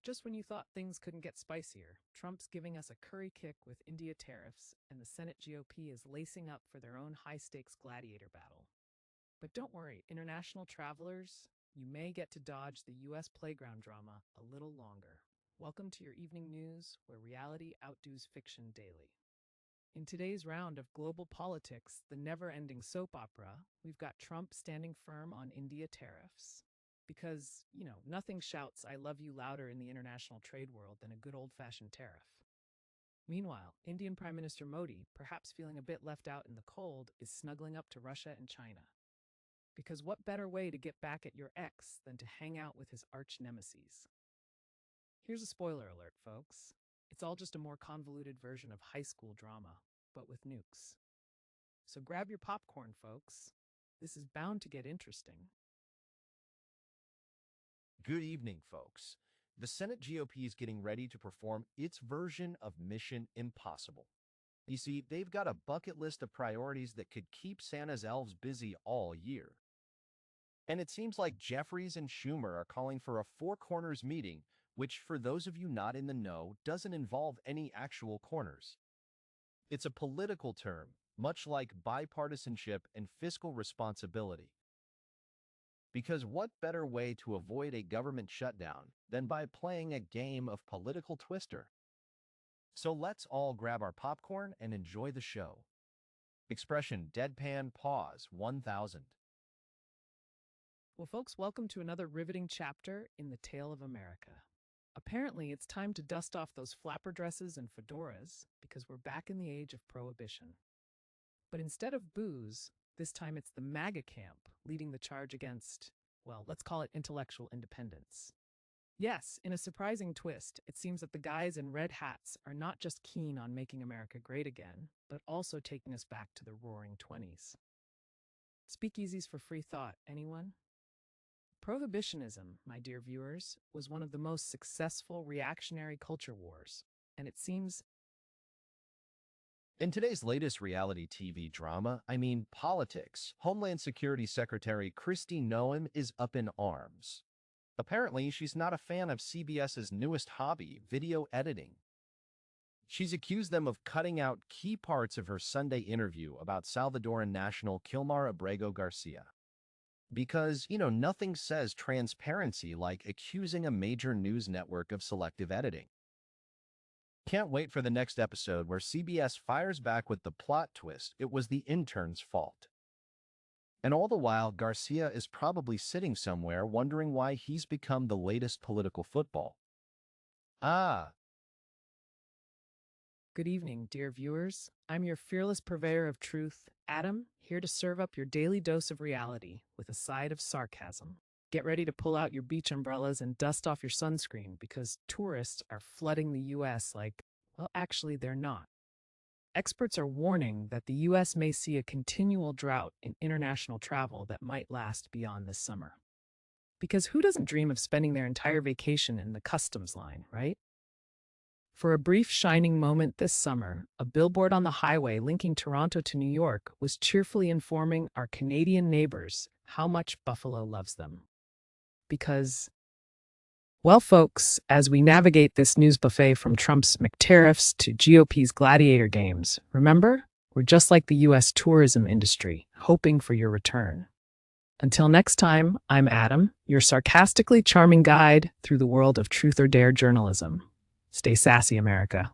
Just when you thought things couldn't get spicier, Trump's giving us a curry kick with India tariffs, and the Senate GOP is lacing up for their own high-stakes gladiator battle. But don't worry, international travelers, you may get to dodge the U.S. playground drama a little longer. Welcome to your evening news, where reality outdoes fiction daily. In today's round of global politics, the never-ending soap opera, we've got Trump standing firm on India tariffs. Because, nothing shouts "I love you" louder in the international trade world than a good old-fashioned tariff. Meanwhile, Indian Prime Minister Modi, perhaps feeling a bit left out in the cold, is snuggling up to Russia and China. Because what better way to get back at your ex than to hang out with his arch-nemesis? Here's a spoiler alert, folks. It's all just a more convoluted version of high school drama, but with nukes. So grab your popcorn, folks. This is bound to get interesting. Good evening, folks. The Senate GOP is getting ready to perform its version of Mission Impossible. You see, they've got a bucket list of priorities that could keep Santa's elves busy all year. And it seems like Jeffries and Schumer are calling for a four corners meeting, which, for those of you not in the know, doesn't involve any actual corners. It's a political term, much like bipartisanship and fiscal responsibility. Because what better way to avoid a government shutdown than by playing a game of political twister? So let's all grab our popcorn and enjoy the show. Expression deadpan pause 1000. Well, folks, welcome to another riveting chapter in the tale of America. Apparently, it's time to dust off those flapper dresses and fedoras because we're back in the age of prohibition. But instead of booze, this time it's the MAGA camp leading the charge against, well, let's call it intellectual independence. Yes, in a surprising twist, it seems that the guys in red hats are not just keen on making America great again, but also taking us back to the roaring 20s. Speakeasies for free thought, anyone? Prohibitionism, my dear viewers, was one of the most successful reactionary culture wars, and it seems In today's latest reality TV drama, politics, Homeland Security Secretary Kristi Noem is up in arms. Apparently, she's not a fan of CBS's newest hobby, video editing. She's accused them of cutting out key parts of her Sunday interview about Salvadoran national Kilmar Abrego Garcia. Because, nothing says transparency like accusing a major news network of selective editing. Can't wait for the next episode where CBS fires back with the plot twist it was the intern's fault. And all the while, Garcia is probably sitting somewhere wondering why he's become the latest political football. Good evening, dear viewers. I'm your fearless purveyor of truth, Adam, here to serve up your daily dose of reality with a side of sarcasm. Get ready to pull out your beach umbrellas and dust off your sunscreen because tourists are flooding the U.S. well, actually, they're not. Experts are warning that the U.S. may see a continual drought in international travel that might last beyond this summer. Because who doesn't dream of spending their entire vacation in the customs line, right? For a brief shining moment this summer, a billboard on the highway linking Toronto to New York was cheerfully informing our Canadian neighbors how much Buffalo loves them. Because, well, folks, as we navigate this news buffet from Trump's McTariffs to GOP's gladiator games, remember, we're just like the U.S. tourism industry, hoping for your return. Until next time, I'm Adam, your sarcastically charming guide through the world of truth or dare journalism. Stay sassy, America.